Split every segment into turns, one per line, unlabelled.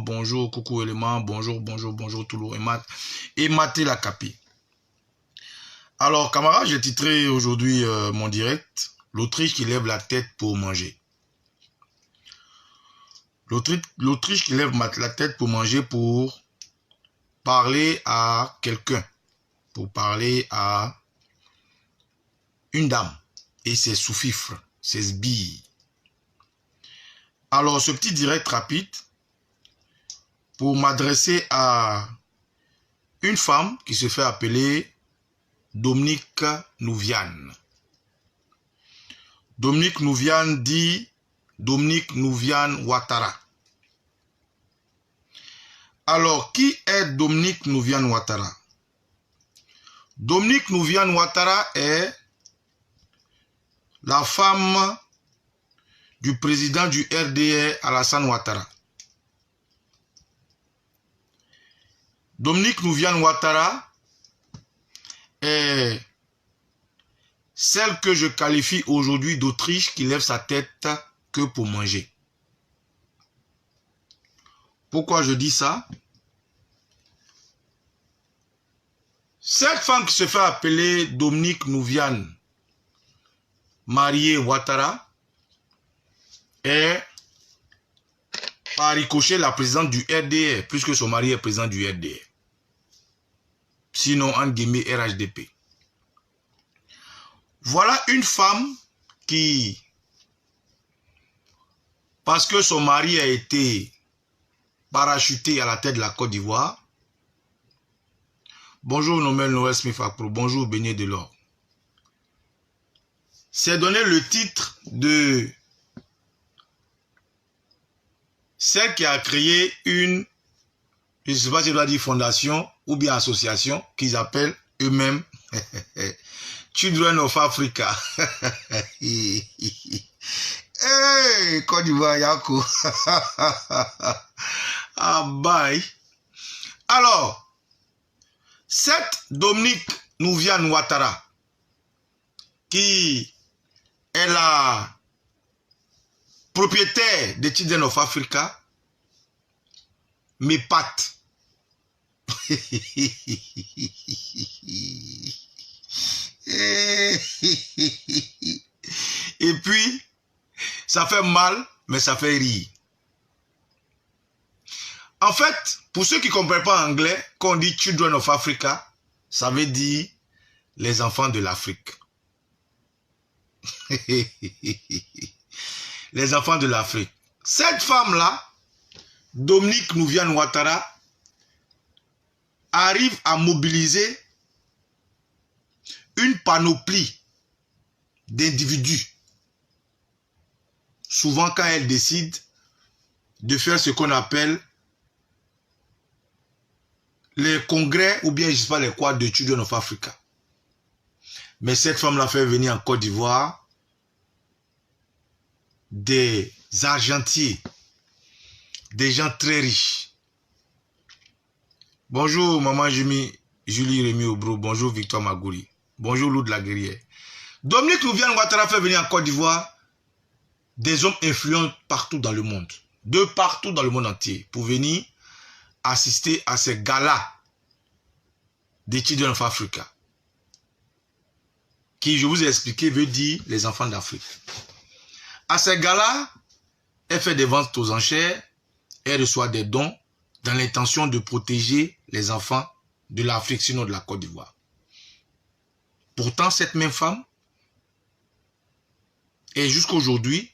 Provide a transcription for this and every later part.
Bonjour, coucou élément, bonjour Toulouse et Maté la Capi. Alors, camarades, j'ai titré aujourd'hui mon direct, l'Autriche qui lève la tête pour manger. L'Autriche qui lève la tête pour manger, pour parler à quelqu'un, pour parler à une dame et ses sous-fifres, ses sbilles. Alors, ce petit direct rapide, pour m'adresser à une femme qui se fait appeler Dominique Nouviane. Dominique Nouviane dit Dominique Nouviane Ouattara. Alors, qui est Dominique Nouviane Ouattara? Dominique Nouviane Ouattara est la femme du président du RDR, Alassane Ouattara. Dominique Nouviane Ouattara est celle que je qualifie aujourd'hui d'Autriche qui lève sa tête que pour manger. Pourquoi je dis ça? Cette femme qui se fait appeler Dominique Nouviane mariée Ouattara est par ricochet la présidente du RDR, puisque son mari est président du RDR. Sinon, entre guillemets, RHDP. Voilà une femme qui, parce que son mari a été parachuté à la tête de la Côte d'Ivoire. Bonjour Nomel Noël Smith Akpro, bonjour Beignet Delors. C'est donné le titre de celle qui a créé une, je ne sais pas si je dois dire fondation ou bien association, qu'ils appellent eux-mêmes Children of Africa. Hey, Côte d'Ivoire, Yako. Ah, bye. Alors, cette Dominique Nouviane Ouattara, qui est la propriétaire des Children of Africa, m'épate. Et puis, ça fait mal, mais ça fait rire. En fait, pour ceux qui ne comprennent pas anglais, quand on dit Children of Africa, ça veut dire les enfants de l'Afrique. Les enfants de l'Afrique. Cette femme-là, Dominique Nouviane Ouattara, arrive à mobiliser une panoplie d'individus. Souvent, quand elle décide de faire ce qu'on appelle les congrès ou bien, je ne sais pas les quoi, de Children of Africa. Mais cette femme l'a fait venir en Côte d'Ivoire des argentiers, des gens très riches. Bonjour maman Julie Rémi Obro, bonjour Victoire Magouri, bonjour Lou de la Guerrière. Dominique Nouviane Ouattara fait venir en Côte d'Ivoire des hommes influents partout dans le monde, de partout dans le monde entier, pour venir assister à ces galas des Children of Africa, qui, je vous ai expliqué, veut dire les enfants d'Afrique. À ces galas, elle fait des ventes aux enchères, elle reçoit des dons dans l'intention de protéger les enfants de l'Afrique, sinon de la Côte d'Ivoire. Pourtant, cette même femme est jusqu'à aujourd'hui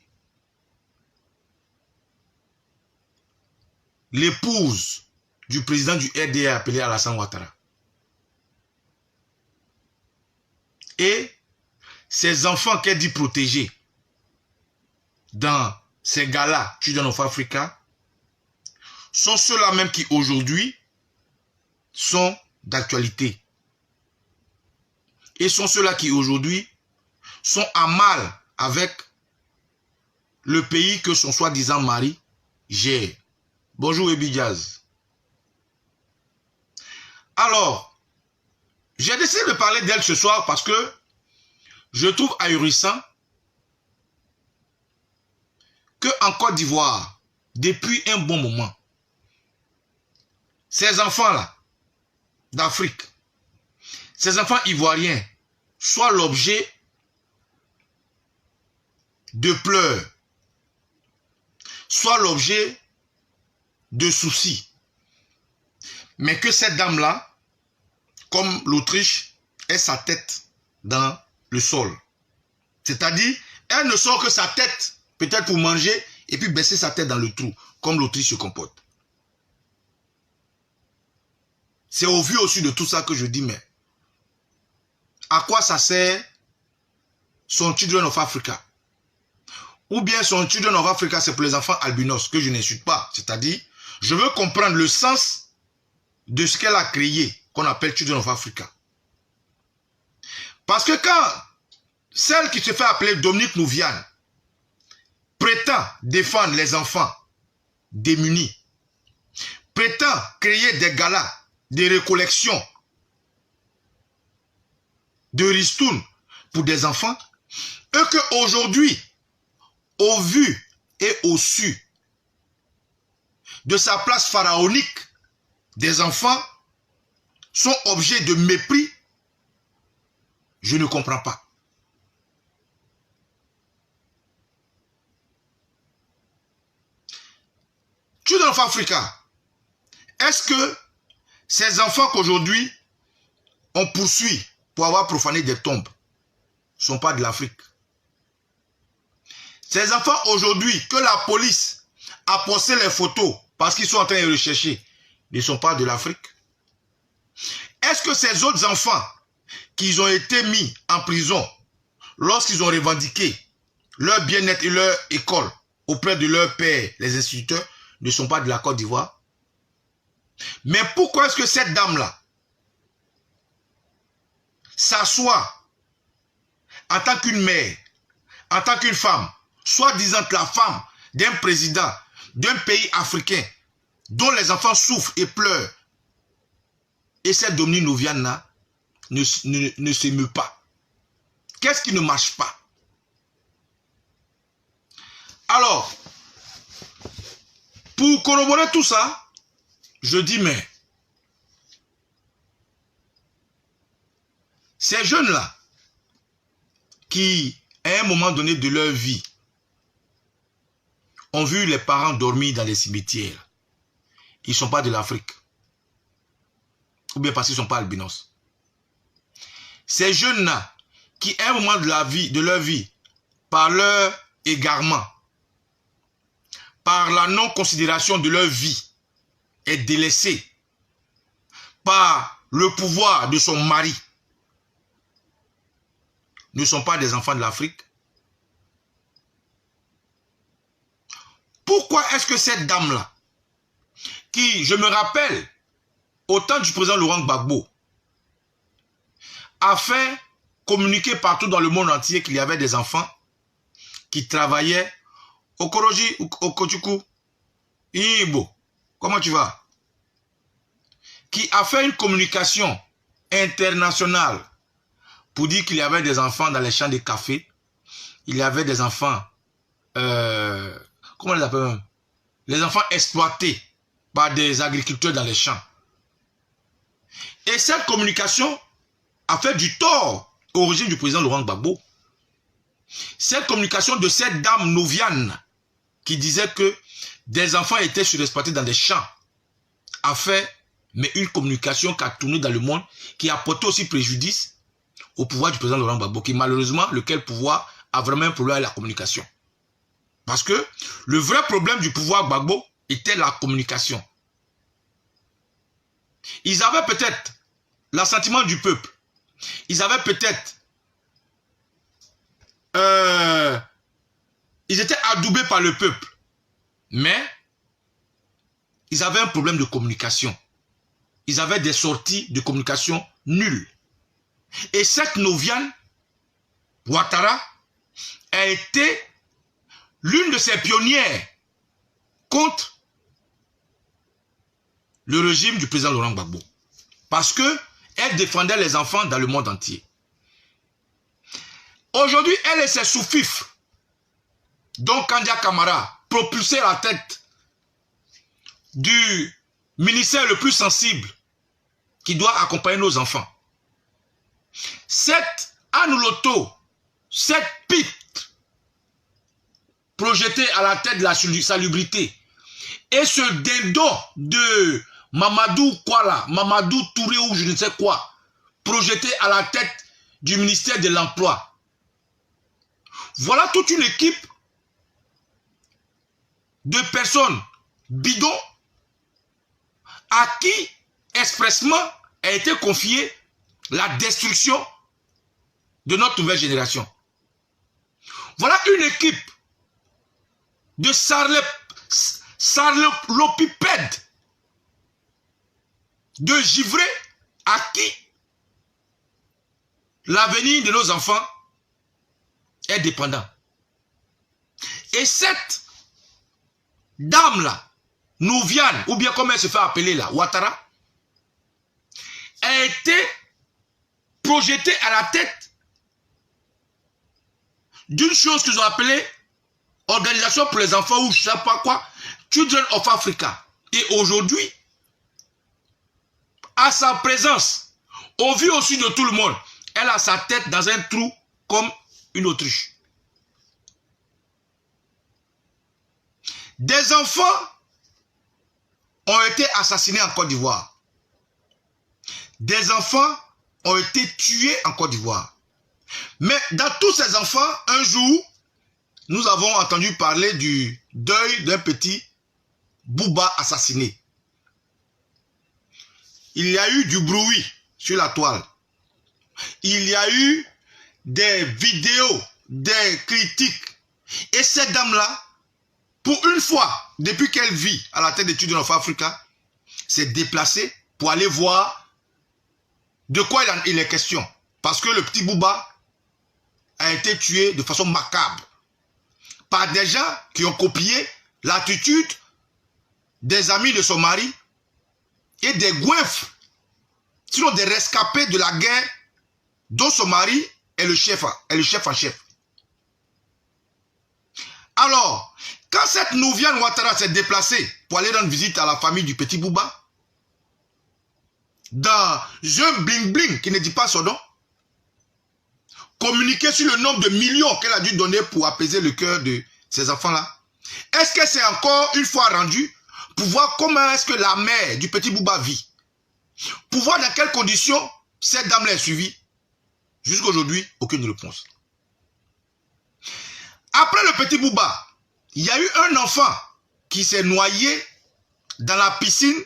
l'épouse du président du RDR appelé Alassane Ouattara. Et ces enfants qu'elle dit protéger dans ces galas Children of Africa sont ceux-là même qui aujourd'hui sont d'actualité. Et sont ceux-là qui aujourd'hui sont à mal avec le pays que son soi-disant mari gère. Bonjour Ebi Jazz. Alors, j'ai décidé de parler d'elle ce soir parce que je trouve ahurissant qu'en Côte d'Ivoire, depuis un bon moment, ces enfants-là, d'Afrique, ces enfants ivoiriens, soient l'objet de pleurs, soit l'objet de soucis. Mais que cette dame-là, comme l'Autriche, ait sa tête dans le sol. C'est-à-dire, elle ne sort que sa tête, peut-être pour manger, et puis baisser sa tête dans le trou, comme l'Autriche se comporte. C'est au vu aussi de tout ça que je dis, mais à quoi ça sert son Children of Africa? Ou bien son Children of Africa, c'est pour les enfants albinos, que je n'insulte pas. C'est-à-dire, je veux comprendre le sens de ce qu'elle a créé, qu'on appelle Children of Africa. Parce que quand celle qui se fait appeler Dominique Nouviane prétend défendre les enfants démunis, prétend créer des galas, des récollections de ristournes pour des enfants, et qu'aujourd'hui, au vu et au su de sa place pharaonique, des enfants sont objets de mépris, je ne comprends pas. Children of Africa, est-ce que ces enfants qu'aujourd'hui on poursuit pour avoir profané des tombes ne sont pas de l'Afrique? Ces enfants aujourd'hui que la police a posté les photos parce qu'ils sont en train de rechercher ne sont pas de l'Afrique? Est-ce que ces autres enfants qui ont été mis en prison lorsqu'ils ont revendiqué leur bien-être et leur école auprès de leurs pères, les instituteurs, ne sont pas de la Côte d'Ivoire? Mais pourquoi est-ce que cette dame-là s'assoit en tant qu'une mère, en tant qu'une femme, soi-disant la femme d'un président d'un pays africain dont les enfants souffrent et pleurent, et cette Dominique Nouviane ne s'émeut pas? Qu'est-ce qui ne marche pas? Alors, pour corroborer tout ça, je dis, mais ces jeunes-là, qui, à un moment donné de leur vie, ont vu les parents dormir dans les cimetières, ils ne sont pas de l'Afrique. Ou bien parce qu'ils ne sont pas albinos. Ces jeunes-là, qui, à un moment de leur vie, par leur égarement, par la non-considération de leur vie, est délaissée par le pouvoir de son mari, ne sont pas des enfants de l'Afrique. Pourquoi est-ce que cette dame-là, qui, je me rappelle, au temps du président Laurent Gbagbo, a fait communiquer partout dans le monde entier qu'il y avait des enfants qui travaillaient au Koroji, au Kochuku, Ibo, comment tu vas? Qui a fait une communication internationale pour dire qu'il y avait des enfants dans les champs de café, il y avait des enfants, comment on les appelle même? Les enfants exploités par des agriculteurs dans les champs. Et cette communication a fait du tort au régime du président Laurent Gbagbo. Cette communication de cette dame Nouviane qui disait que des enfants étaient surexploités dans des champs a fait mais une communication qui a tourné dans le monde, qui a porté aussi préjudice au pouvoir du président Laurent Gbagbo, qui malheureusement, lequel pouvoir a vraiment un problème avec la communication. Parce que le vrai problème du pouvoir Gbagbo était la communication. Ils avaient peut-être l'assentiment du peuple. Ils avaient peut-être... ils étaient adoubés par le peuple. Mais ils avaient un problème de communication. Ils avaient des sorties de communication nulles. Et cette Nouviane Ouattara a été l'une de ces pionnières contre le régime du président Laurent Gbagbo. Parce qu'elle défendait les enfants dans le monde entier. Aujourd'hui, elle et ses sous-fifs, dont Kandia Camara, propulsaient la tête du ministère le plus sensible qui doit accompagner nos enfants. Cette Anouloto, cette pipe projetée à la tête de la salubrité et ce dindon de Mamadou Kwala, Mamadou Touré ou je ne sais quoi, projeté à la tête du ministère de l'Emploi. Voilà toute une équipe de personnes bidons à qui expressement a été confiée la destruction de notre nouvelle génération. Voilà une équipe de sarlopipèdes, de givrés à qui l'avenir de nos enfants est dépendant. Et cette dame-là, Nouviane, ou bien comme elle se fait appeler là, Ouattara, a été projetée à la tête d'une chose qu'ils ont appelée Organisation pour les enfants ou je ne sais pas quoi, Children of Africa. Et aujourd'hui, à sa présence, au vu aussi de tout le monde, elle a sa tête dans un trou comme une autruche. Des enfants ont été assassinés en Côte d'Ivoire. Des enfants ont été tués en Côte d'Ivoire. Mais dans tous ces enfants, un jour, nous avons entendu parler du deuil d'un petit Bouba assassiné. Il y a eu du bruit sur la toile. Il y a eu des vidéos, des critiques. Et cette dame-là, pour une fois, depuis qu'elle vit à la tête d'études of Africa, s'est déplacée pour aller voir de quoi il est question. Parce que le petit Bouba a été tué de façon macabre par des gens qui ont copié l'attitude des amis de son mari et des goinfres, sinon des rescapés de la guerre dont son mari est le chef en chef. Alors, quand cette Nouviane Ouattara s'est déplacée pour aller rendre visite à la famille du petit Bouba, dans un bling-bling qui ne dit pas son nom, communiquer sur le nombre de millions qu'elle a dû donner pour apaiser le cœur de ces enfants-là, est-ce que c'est encore une fois rendu pour voir comment est-ce que la mère du petit Bouba vit, pour voir dans quelles conditions cette dame l'a suivie? Jusqu'à aujourd'hui, aucune réponse. Après le petit Bouba, il y a eu un enfant qui s'est noyé dans la piscine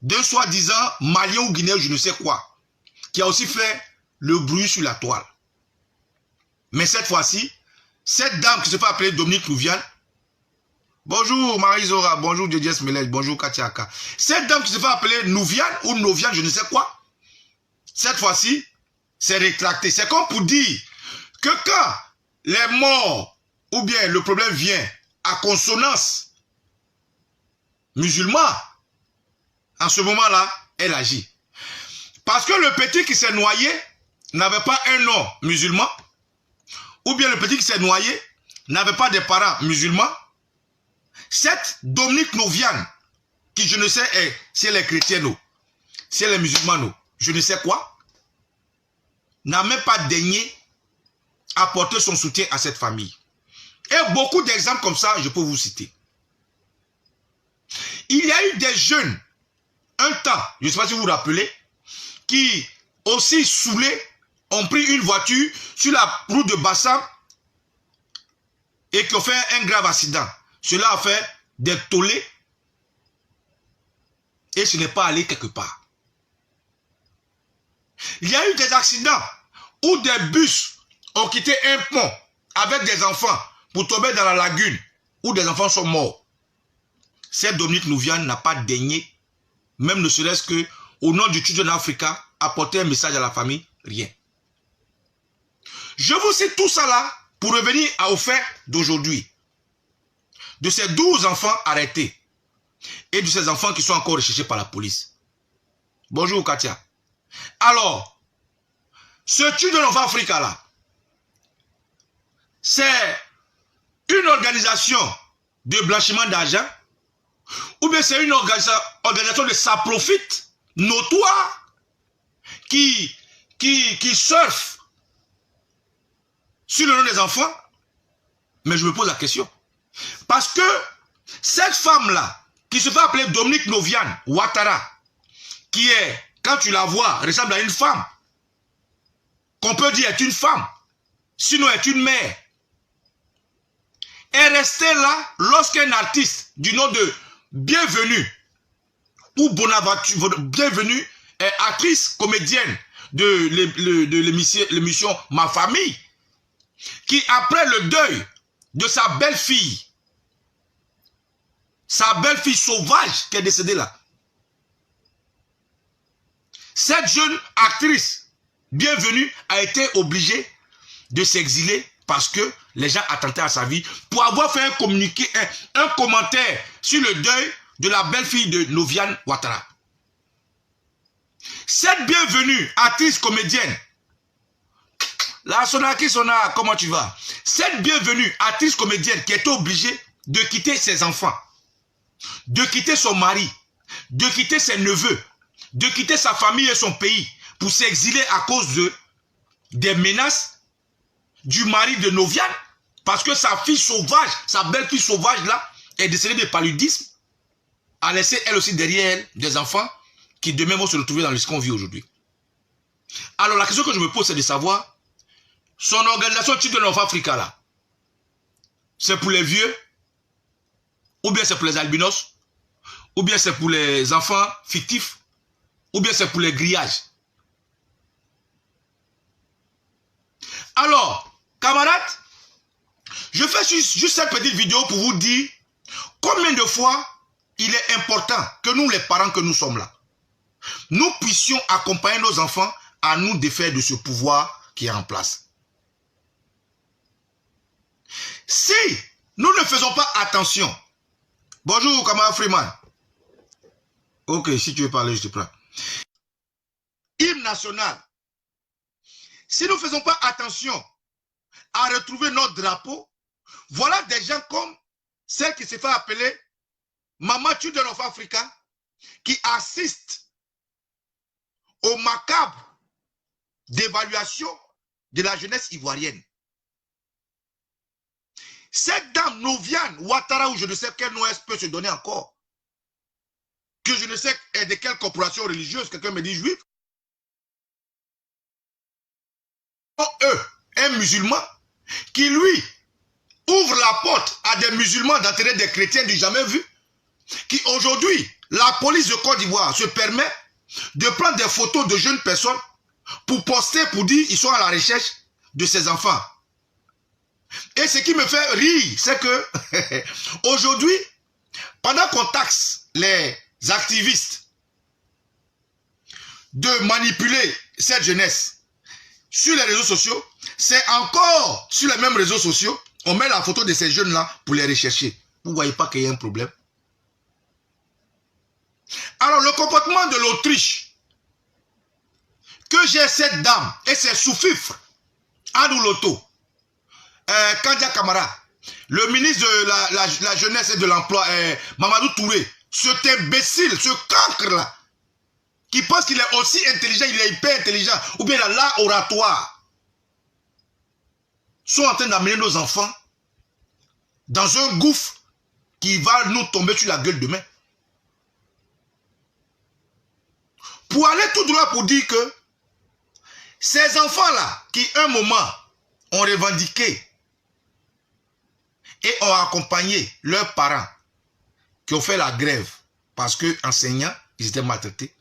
d'un soi-disant Malien ou Guinéen, je ne sais quoi, qui a aussi fait le bruit sur la toile. Mais cette fois-ci, cette dame qui se fait appeler Dominique Nouviane, bonjour Marie-Zora, bonjour Djedjes Melech, bonjour Katiaka, cette dame qui se fait appeler Nouviane ou Noviane, je ne sais quoi, cette fois-ci, c'est rétracté. C'est comme pour dire que quand les morts ou bien le problème vient à consonance musulmane, en ce moment-là, elle agit. Parce que le petit qui s'est noyé n'avait pas un nom musulman, ou bien le petit qui s'est noyé n'avait pas de parents musulmans. Cette Dominique Nouviane, qui je ne sais si elle est chrétienne ou si elle est musulmane ou je ne sais quoi, n'a même pas daigné apporter son soutien à cette famille. Et beaucoup d'exemples comme ça, je peux vous citer. Il y a eu des jeunes, un temps, je ne sais pas si vous vous rappelez, qui, aussi saoulés, ont pris une voiture sur la route de Bassam et qui ont fait un grave accident. Cela a fait des tollés et ce n'est pas allé quelque part. Il y a eu des accidents où des bus ont quitté un pont avec des enfants pour tomber dans la lagune où des enfants sont morts. Cette Dominique Nouviane n'a pas daigné, même ne serait-ce que au nom du Children Africa, apporter un message à la famille, rien. Je vous cite tout ça là pour revenir au fait d'aujourd'hui. De ces 12 enfants arrêtés et de ces enfants qui sont encore recherchés par la police. Bonjour Katia. Alors, ce Children of Africa là, c'est une organisation de blanchiment d'argent ou bien c'est une organisation de saprophite notoire qui surfe sur le nom des enfants. Mais je me pose la question. Parce que cette femme-là, qui se fait appeler Dominique Noviane Ouattara, qui est, quand tu la vois, ressemble à une femme, qu'on peut dire est une femme, sinon est une mère, est restée là lorsqu'un artiste du nom de Bienvenue, ou Bonaventure, Bienvenue, est actrice, comédienne de l'émission Ma Famille, qui après le deuil de sa belle-fille sauvage qui est décédée là, cette jeune actrice Bienvenue a été obligée de s'exiler parce que les gens attentaient à sa vie pour avoir fait un communiqué, un commentaire sur le deuil de la belle-fille de Noviane Ouattara. Cette Bienvenue, actrice comédienne, la Sonaki Sona, comment tu vas? Cette Bienvenue, actrice comédienne qui était obligée de quitter ses enfants, de quitter son mari, de quitter ses neveux, de quitter sa famille et son pays pour s'exiler à cause des menaces du mari de Noviane, parce que sa fille sauvage, sa belle-fille sauvage là, est décédée de paludisme, a laissé elle aussi derrière elle des enfants qui demain vont se retrouver dans ce qu'on vit aujourd'hui. Alors la question que je me pose, c'est de savoir, son organisation Children of Africa là, c'est pour les vieux, ou bien c'est pour les albinos, ou bien c'est pour les enfants fictifs, ou bien c'est pour les grillages. Alors, camarades, je fais juste cette petite vidéo pour vous dire combien de fois il est important que nous, les parents que nous sommes là, nous puissions accompagner nos enfants à nous défaire de ce pouvoir qui est en place. Si nous ne faisons pas attention, bonjour camarade Freeman. Ok, si tu veux parler, je te prends. Hymne national. Si nous ne faisons pas attention à retrouver notre drapeau, voilà des gens comme celle qui se fait appeler Maman Children of Africa, qui assiste au macabre d'évaluation de la jeunesse ivoirienne. Cette dame Noviane Ouattara, ou je ne sais quel nom elle peut se donner encore, que je ne sais de quelle corporation religieuse, quelqu'un me dit juif, un musulman qui lui ouvre la porte à des musulmans d'enterrer des chrétiens du jamais vu, qui aujourd'hui, la police de Côte d'Ivoire se permet de prendre des photos de jeunes personnes pour poster, pour dire qu'ils sont à la recherche de ces enfants. Et ce qui me fait rire, c'est que aujourd'hui, pendant qu'on taxe les activistes de manipuler cette jeunesse sur les réseaux sociaux, c'est encore sur les mêmes réseaux sociaux, on met la photo de ces jeunes-là pour les rechercher. Vous ne voyez pas qu'il y a un problème? Alors le comportement de l'Autriche, que j'ai cette dame et ses sous-fifres, Adou Loto, Kandia Kamara, le ministre de la jeunesse et de l'emploi, Mamadou Touré, cet imbécile, ce cancre-là, qui pense qu'il est aussi intelligent, il est hyper intelligent, ou bien il a l'art oratoire, sont en train d'amener nos enfants dans un gouffre qui va nous tomber sur la gueule demain. Pour aller tout droit pour dire que ces enfants-là, qui un moment ont revendiqué et ont accompagné leurs parents, qui ont fait la grève, parce que enseignants, ils étaient maltraités,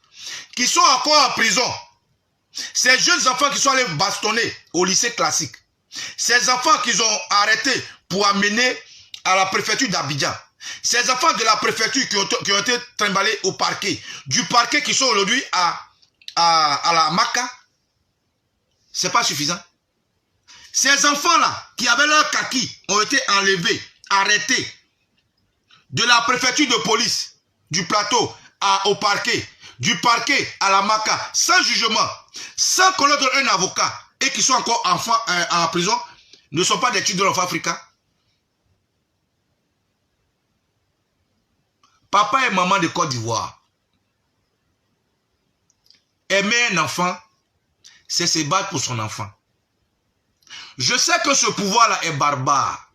qui sont encore en prison. Ces jeunes enfants qui sont allés bastonner au lycée classique. Ces enfants qu'ils ont arrêtés pour amener à la préfecture d'Abidjan. Ces enfants de la préfecture qui ont été trimballés au parquet. Du parquet qui sont aujourd'hui à la Maca. C'est pas suffisant. Ces enfants-là qui avaient leur kaki ont été enlevés, arrêtés. De la préfecture de police du plateau au parquet. Du parquet à la Maca, sans jugement, sans qu'on leur donne un avocat, et qui sont encore enfants en prison, ne sont pas des Children of Africa. papa et maman de Côte d'Ivoire. Aimer un enfant, c'est se battre pour son enfant. Je sais que ce pouvoir-là est barbare.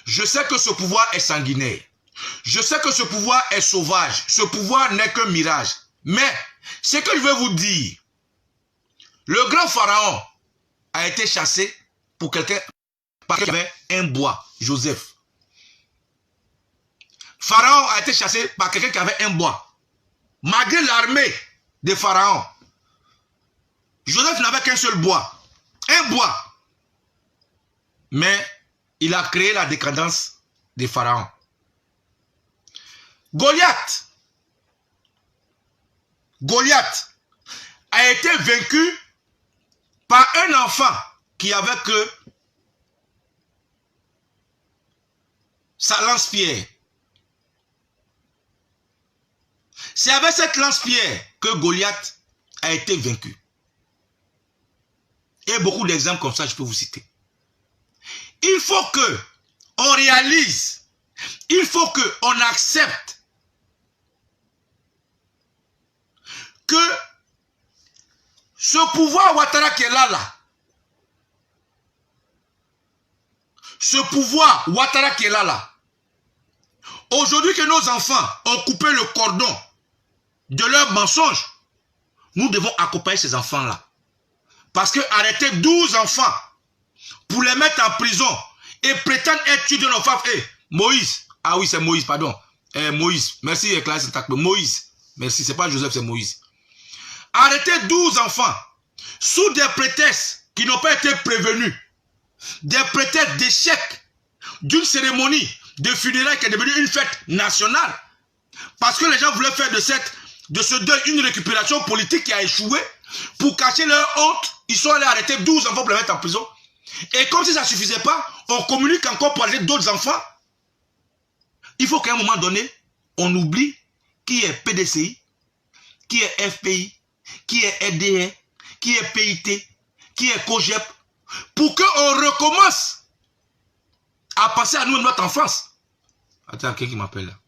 Je sais que ce pouvoir est sanguinaire. Je sais que ce pouvoir est sauvage. Ce pouvoir n'est qu'un mirage. Mais, ce que je veux vous dire, le grand pharaon a été chassé pour quelqu'un qui avait un bois, Joseph. Pharaon a été chassé par quelqu'un qui avait un bois. Malgré l'armée de Pharaon, Joseph n'avait qu'un seul bois. Un bois. Mais il a créé la décadence des pharaons. Goliath a été vaincu par un enfant qui avait que sa lance-pierre. C'est avec cette lance-pierre que Goliath a été vaincu. Et beaucoup d'exemples comme ça, je peux vous citer. Il faut que on réalise, il faut que on accepte que ce pouvoir Ouattara qui est là, ce pouvoir Ouattara qui est là, aujourd'hui que nos enfants ont coupé le cordon de leurs mensonges, nous devons accompagner ces enfants-là. Parce que arrêter 12 enfants pour les mettre en prison et prétendre être tués de nos femmes. Moïse, ah oui, c'est Moïse, pardon. Moïse, merci Clarisse Takpe. Moïse, merci, c'est pas Joseph, c'est Moïse. Arrêter 12 enfants sous des prétextes qui n'ont pas été prévenus, des prétextes d'échec d'une cérémonie de funérailles qui est devenue une fête nationale, parce que les gens voulaient faire de ce deuil une récupération politique qui a échoué. Pour cacher leur honte, ils sont allés arrêter 12 enfants pour les mettre en prison. Et comme si ça ne suffisait pas, on communique encore pour arrêter d'autres enfants. Il faut qu'à un moment donné, on oublie qui est PDCI, qui est FPI, qui est RDR, qui est PIT, qui est COGEP, pour qu'on recommence à penser à nous et notre enfance. Attends, quelqu'un qui m'appelle là.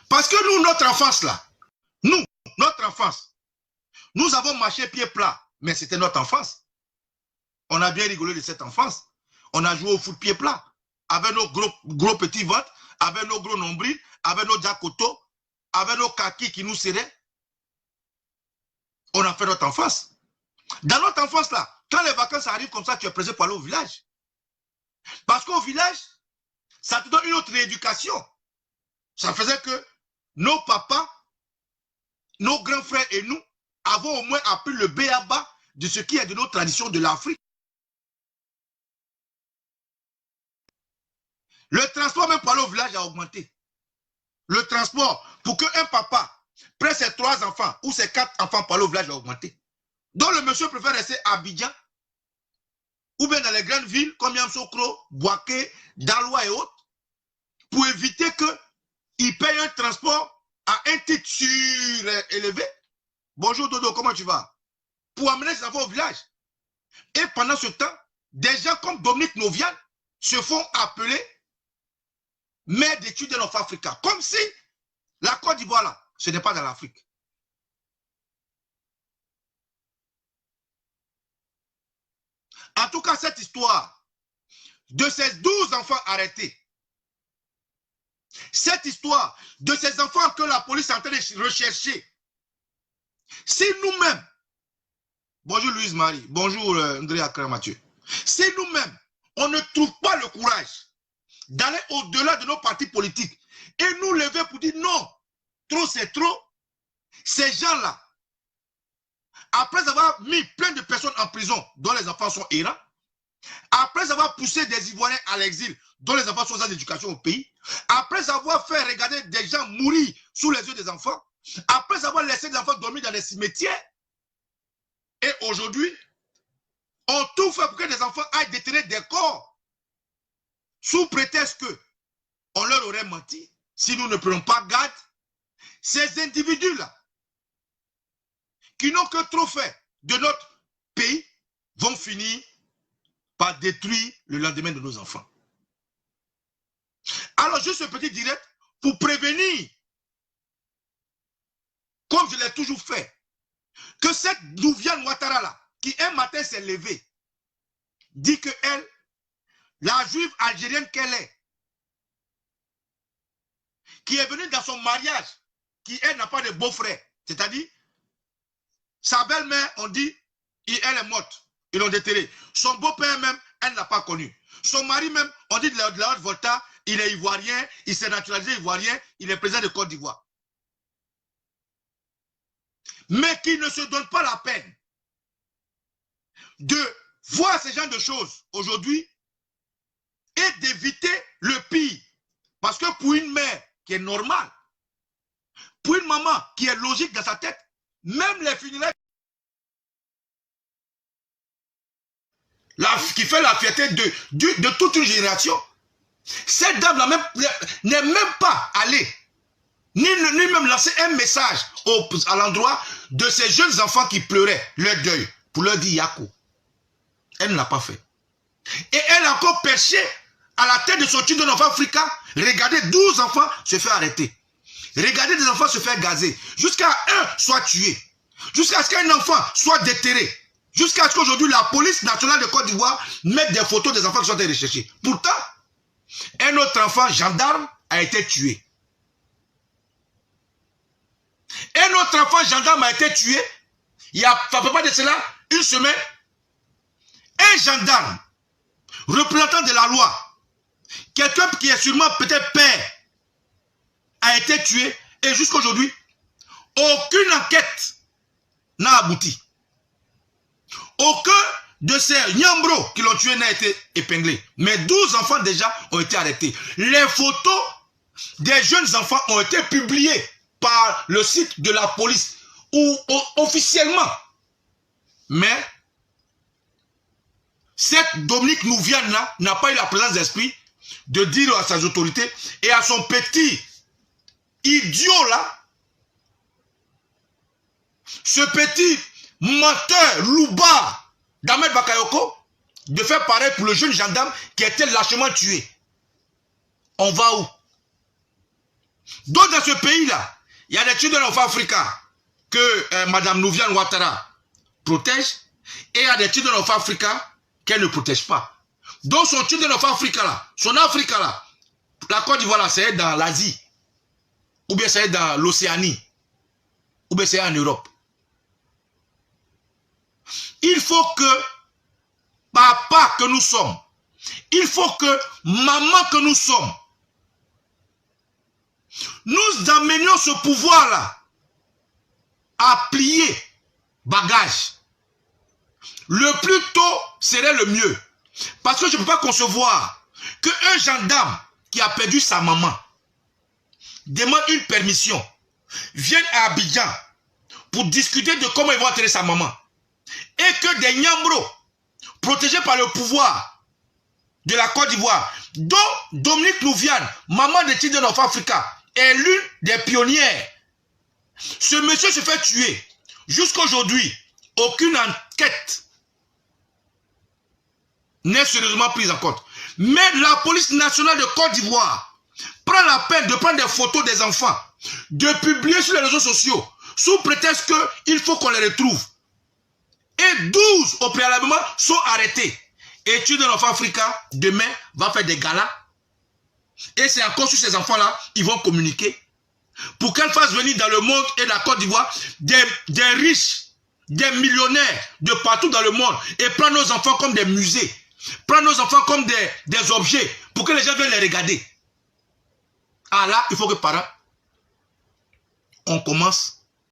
Parce que nous, notre enfance là, nous avons marché pied plat, mais c'était notre enfance. On a bien rigolé de cette enfance. On a joué au foot pied plat, avec nos gros petits ventres, avec nos gros nombrils, avec nos jacotos, avec nos kakis qui nous serraient. On a fait notre enfance. Dans notre enfance là, quand les vacances arrivent comme ça, tu es pressé pour aller au village. Parce qu'au village, ça te donne une autre rééducation. Ça faisait que nos papas, nos grands frères et nous avons au moins appris le b.a.-ba de ce qui est de nos traditions de l'Afrique. Le transport même pour aller au village a augmenté. Le transport pour qu'un papa prenne ses 3 enfants ou ses 4 enfants pour aller au village a augmenté. Donc le monsieur préfère rester à Abidjan ou bien dans les grandes villes comme Yamsokro, Boaké, Daloa et autres pour éviter qu'il paye un transport à un titre surélevé. Bonjour Dodo, comment tu vas? Pour amener ses enfants au village. Et pendant ce temps, des gens comme Dominique Novian se font appeler maire d'études en Afrique. Comme si la Côte d'Ivoire, là, ce n'est pas dans l'Afrique. En tout cas, cette histoire de ces 12 enfants arrêtés, cette histoire de ces enfants que la police est en train de rechercher, si nous-mêmes, bonjour Louise Marie, bonjour André Akra Mathieu, si nous-mêmes, on ne trouve pas le courage d'aller au-delà de nos partis politiques et nous lever pour dire non, trop c'est trop, ces gens-là, après avoir mis plein de personnes en prison dont les enfants sont errants, après avoir poussé des Ivoiriens à l'exil dont les enfants sont sans éducation au pays, après avoir fait regarder des gens mourir sous les yeux des enfants, après avoir laissé des enfants dormir dans des cimetières, et aujourd'hui, on tout fait pour que des enfants aillent détenir des corps sous prétexte qu'on leur aurait menti. Si nous ne prenons pas garde, ces individus-là, qui n'ont que trop fait de notre pays, vont finir par détruire le lendemain de nos enfants. Alors, juste ce petit direct pour prévenir, comme je l'ai toujours fait, que cette Viviane Ouattara là, qui un matin s'est levée, dit que elle, la juive algérienne qu'elle est, qui est venue dans son mariage, qui elle n'a pas de beau-frère, c'est-à-dire, sa belle-mère, on dit, elle est morte, ils l'ont déterrée. Son beau-père même, elle n'a pas connu. Son mari même, on dit de la Haute-Volta, il est ivoirien, il s'est naturalisé ivoirien, il est président de Côte d'Ivoire. Mais qui ne se donne pas la peine de voir ce genre de choses aujourd'hui et d'éviter le pire. Parce que pour une mère qui est normale, pour une maman qui est logique dans sa tête, même les funérailles qui fait la fierté de toute une génération, cette dame-là n'est même pas allée, ni même lancé un message à l'endroit de ces jeunes enfants qui pleuraient leur deuil pour leur dire Yako. Elle ne l'a pas fait. Et elle a encore perché à la tête de son Children of Africa. Regardez 12 enfants se faire arrêter. Regardez des enfants se faire gazer. Jusqu'à un soit tué. Jusqu'à ce qu'un enfant soit déterré. Jusqu'à ce qu'aujourd'hui la police nationale de Côte d'Ivoire mette des photos des enfants qui sont recherchés. Pourtant, un autre enfant gendarme a été tué. Un autre enfant gendarme a été tué. Il y a, ça ne fait pas de cela, une semaine. Un gendarme, représentant de la loi, quelqu'un qui est sûrement peut-être père, a été tué. Et jusqu'à aujourd'hui, aucune enquête n'a abouti. Aucun de ces Nyambro qui l'ont tué n'a été épinglé. Mais 12 enfants déjà ont été arrêtés. Les photos des jeunes enfants ont été publiées par le site de la police ou officiellement. Mais cette Dominique Nouviane-là n'a pas eu la présence d'esprit de dire à ses autorités et à son petit idiot-là, ce petit menteur, loupard d'Ahmed Bakayoko, de faire pareil pour le jeune gendarme qui a été lâchement tué. On va où? Donc dans ce pays-là, il y a des Children of Africa que Madame Nouviane Ouattara protège et il y a des Children of Africa qu'elle ne protège pas. Donc son Children of Africa là, son Afrique là, la Côte d'Ivoire là, c'est dans l'Asie, ou bien c'est dans l'Océanie, ou bien c'est en Europe. Il faut que papa que nous sommes, il faut que maman que nous sommes, nous amenions ce pouvoir-là à plier bagage. Le plus tôt serait le mieux. Parce que je ne peux pas concevoir qu'un gendarme qui a perdu sa maman demande une permission, vienne à Abidjan pour discuter de comment ils vont enterrer sa maman. Et que des Nyambro, protégés par le pouvoir de la Côte d'Ivoire, dont Dominique Nouviane, maman de Children of Africa, est l'une des pionnières. Ce monsieur se fait tuer. Jusqu'à aujourd'hui, aucune enquête n'est sérieusement prise en compte. Mais la police nationale de Côte d'Ivoire prend la peine de prendre des photos des enfants, de publier sur les réseaux sociaux, sous prétexte qu'il faut qu'on les retrouve. Et 12 au préalablement sont arrêtés. Et Children of Africa, demain, va faire des galas. Et c'est encore sur ces enfants-là, ils vont communiquer. Pour qu'elles fassent venir dans le monde et la Côte d'Ivoire des riches, des millionnaires de partout dans le monde. Et prendre nos enfants comme des musées. Prendre nos enfants comme des objets. Pour que les gens viennent les regarder. Ah là, il faut que par là, on commence